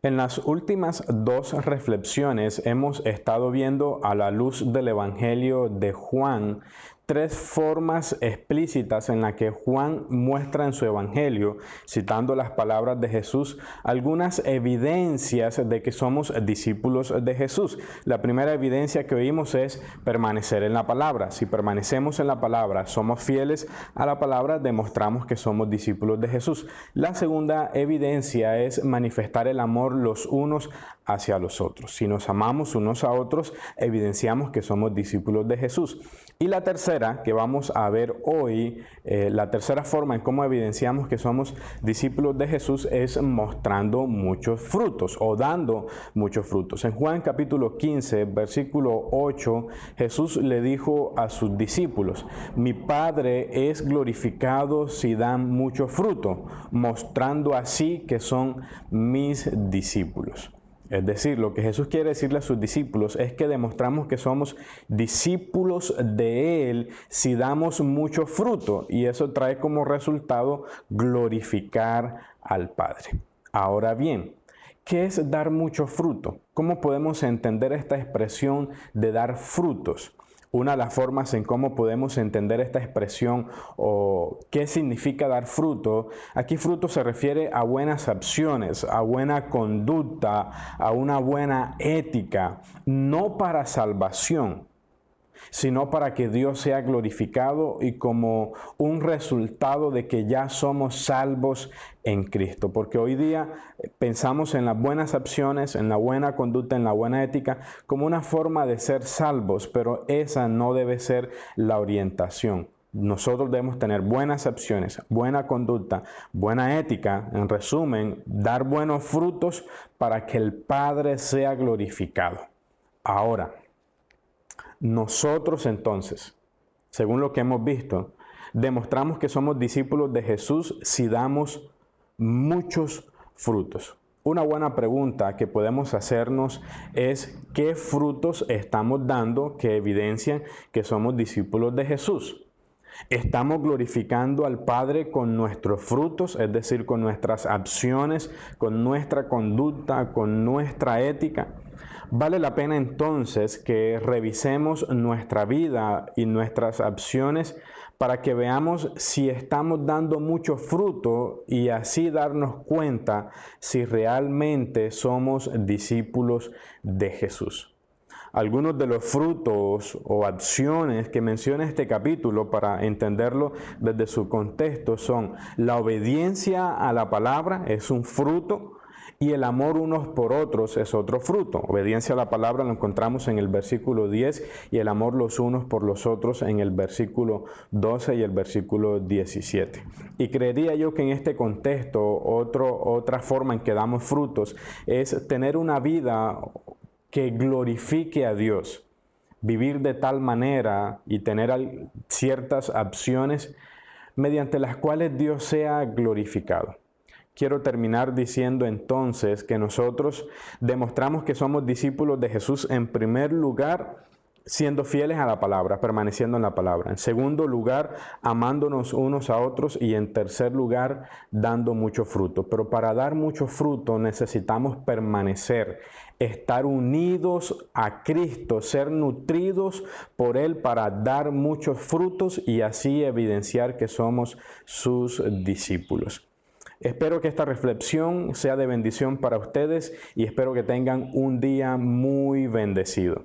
En las últimas dos reflexiones hemos estado viendo a la luz del Evangelio de Juan tres formas explícitas en las que Juan muestra en su Evangelio, citando las palabras de Jesús, algunas evidencias de que somos discípulos de Jesús. La primera evidencia que oímos es permanecer en la palabra. Si permanecemos en la palabra, somos fieles a la palabra, demostramos que somos discípulos de Jesús. La segunda evidencia es manifestar el amor los unos hacia los otros. Si nos amamos unos a otros, evidenciamos que somos discípulos de Jesús. Y la tercera que vamos a ver hoy, la tercera forma en cómo evidenciamos que somos discípulos de Jesús es mostrando muchos frutos o dando muchos frutos. En Juan capítulo 15, versículo 8, Jesús le dijo a sus discípulos: mi Padre es glorificado si dan mucho fruto, mostrando así que son mis discípulos. Es decir, lo que Jesús quiere decirle a sus discípulos es que demostramos que somos discípulos de Él si damos mucho fruto, y eso trae como resultado glorificar al Padre. Ahora bien, ¿qué es dar mucho fruto? ¿Cómo podemos entender esta expresión de dar frutos? Una de las formas en cómo podemos entender esta expresión o qué significa dar fruto, aquí fruto se refiere a buenas acciones, a buena conducta, a una buena ética, no para salvación, sino para que Dios sea glorificado y como un resultado de que ya somos salvos en Cristo. Porque hoy día pensamos en las buenas acciones, en la buena conducta, en la buena ética, como una forma de ser salvos, pero esa no debe ser la orientación. Nosotros debemos tener buenas acciones, buena conducta, buena ética, en resumen, dar buenos frutos para que el Padre sea glorificado. Ahora, nosotros entonces, según lo que hemos visto, demostramos que somos discípulos de Jesús si damos muchos frutos. Una buena pregunta que podemos hacernos es: ¿qué frutos estamos dando que evidencian que somos discípulos de Jesús? ¿Estamos glorificando al Padre con nuestros frutos, es decir, con nuestras acciones, con nuestra conducta, con nuestra ética? Vale la pena entonces que revisemos nuestra vida y nuestras acciones para que veamos si estamos dando mucho fruto y así darnos cuenta si realmente somos discípulos de Jesús. Algunos de los frutos o acciones que menciona este capítulo, para entenderlo desde su contexto, son la obediencia a la palabra, es un fruto, y el amor unos por otros es otro fruto. Obediencia a la palabra lo encontramos en el versículo 10 y el amor los unos por los otros en el versículo 12 y el versículo 17. Y creería yo que en este contexto otra forma en que damos frutos es tener una vida que glorifique a Dios, vivir de tal manera y tener ciertas acciones mediante las cuales Dios sea glorificado. Quiero terminar diciendo entonces que nosotros demostramos que somos discípulos de Jesús en primer lugar siendo fieles a la palabra, permaneciendo en la palabra. En segundo lugar, amándonos unos a otros, y en tercer lugar, dando mucho fruto. Pero para dar mucho fruto necesitamos permanecer, estar unidos a Cristo, ser nutridos por Él para dar muchos frutos y así evidenciar que somos sus discípulos. Espero que esta reflexión sea de bendición para ustedes y espero que tengan un día muy bendecido.